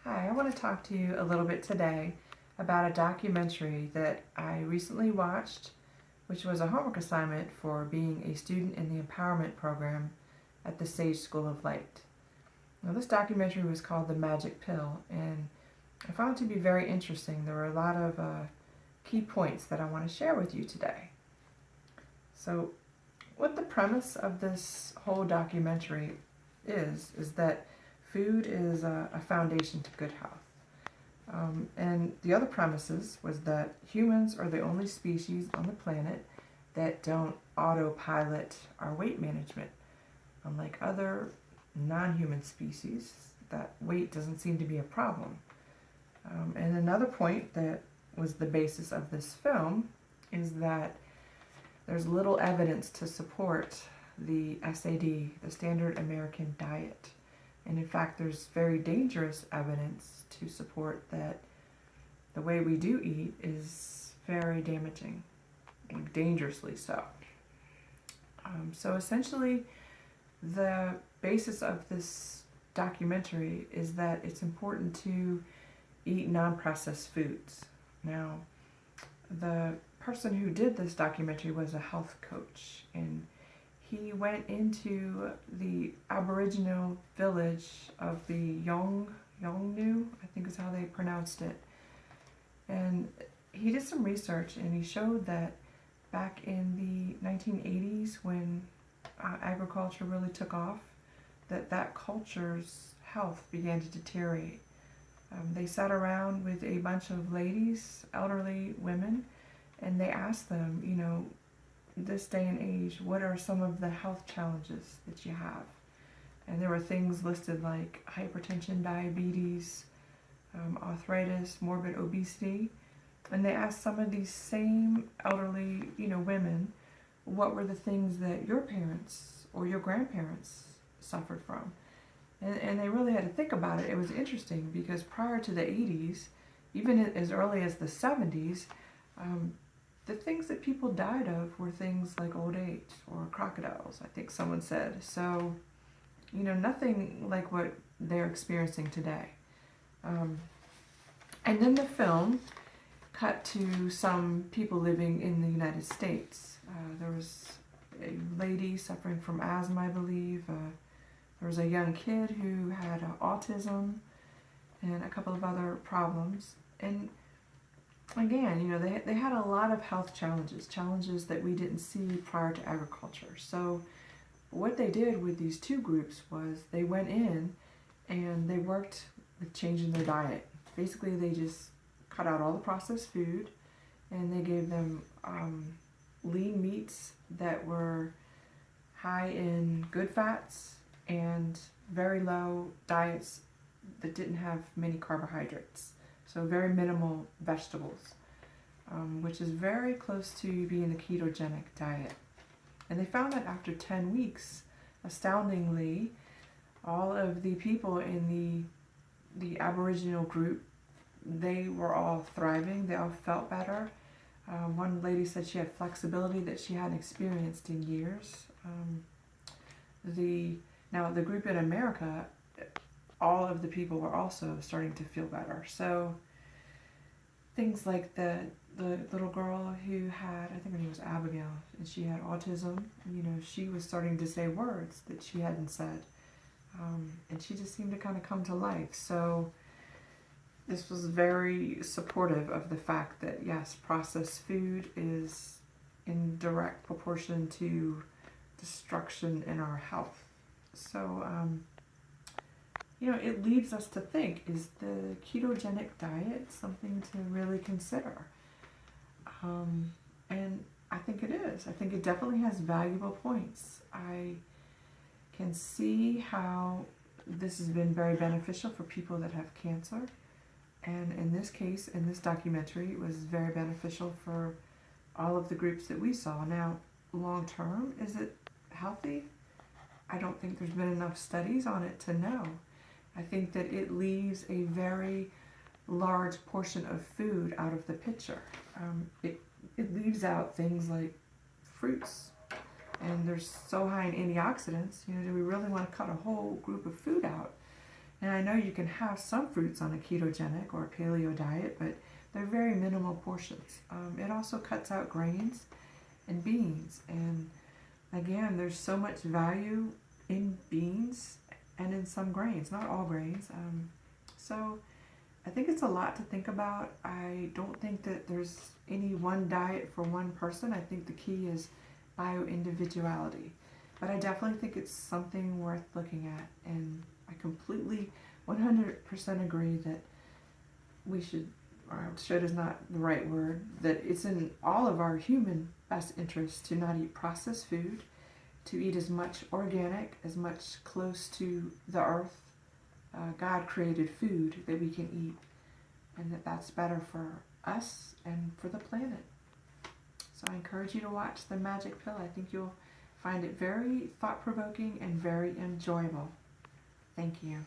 Hi, I want to talk to you a little bit today about a documentary that I recently watched, which was a homework assignment for being a student in the empowerment program at the Sage School of Light. Now, this documentary was called The Magic Pill, and I found it to be very interesting. There were a lot of key points that I want to share with you today. So, what the premise of this whole documentary is that food is a foundation to good health. And the other premises was that humans are the only species on the planet that don't autopilot our weight management. Unlike other non-human species, that weight doesn't seem to be a problem. And another point that was the basis of this film is that there's little evidence to support the SAD, the Standard American Diet. And in fact, there's very dangerous evidence to support that the way we do eat is very damaging, dangerously so. So essentially, the basis of this documentary is that it's important to eat non-processed foods. Now, the person who did this documentary was a health coach, and he went into the Aboriginal village of the Yolngu, I think is how they pronounced it. And he did some research, and he showed that back in the 1980s, when agriculture really took off, that culture's health began to deteriorate. They sat around with a bunch of ladies, elderly women, and they asked them, this day and age, what are some of the health challenges that you have? And there were things listed like hypertension, diabetes, arthritis, morbid obesity. And they asked some of these same elderly, women, what were the things that your parents or your grandparents suffered from? And they really had to think about it. It was interesting because prior to the 80s, even as early as the 70s, the things that people died of were things like old age or crocodiles, I think someone said. So, nothing like what they're experiencing today. And then the film cut to some people living in the United States. There was a lady suffering from asthma, I believe. There was a young kid who had autism and a couple of other problems. And again, they had a lot of health challenges that we didn't see prior to agriculture. So what they did with these two groups was they went in and they worked with changing their diet. Basically, they just cut out all the processed food, and they gave them lean meats that were high in good fats and very low diets that didn't have many carbohydrates. So very minimal vegetables, which is very close to being the ketogenic diet. And they found that after 10 weeks, astoundingly, all of the people in the Aboriginal group, they were all thriving. They all felt better. One lady said she had flexibility that she hadn't experienced in years. Now the group in America, all of the people were also starting to feel better. So things like the little girl who had, I think her name was Abigail, and she had autism, she was starting to say words that she hadn't said. And she just seemed to kind of come to life. So this was very supportive of the fact that, yes, processed food is in direct proportion to destruction in our health. So, it leads us to think, is the ketogenic diet something to really consider? And I think it is. I think it definitely has valuable points. I can see how this has been very beneficial for people that have cancer. And in this case, in this documentary, it was very beneficial for all of the groups that we saw. Now, long term, is it healthy? I don't think there's been enough studies on it to know. I think that it leaves a very large portion of food out of the picture. It leaves out things like fruits, and they're so high in antioxidants. Do we really want to cut a whole group of food out? And I know you can have some fruits on a ketogenic or a paleo diet, but they're very minimal portions. It also cuts out grains and beans. And again, there's so much value in beans and in some grains, not all grains. So I think it's a lot to think about. I don't think that there's any one diet for one person. I think the key is bio-individuality. But I definitely think it's something worth looking at. And I completely 100% agree that we should, or should is not the right word, that it's in all of our human best interest to not eat processed food, to eat as much organic, as much close to the earth, God created food that we can eat, and that's better for us and for the planet. So I encourage you to watch The Magic Pill. I think you'll find it very thought-provoking and very enjoyable. Thank you.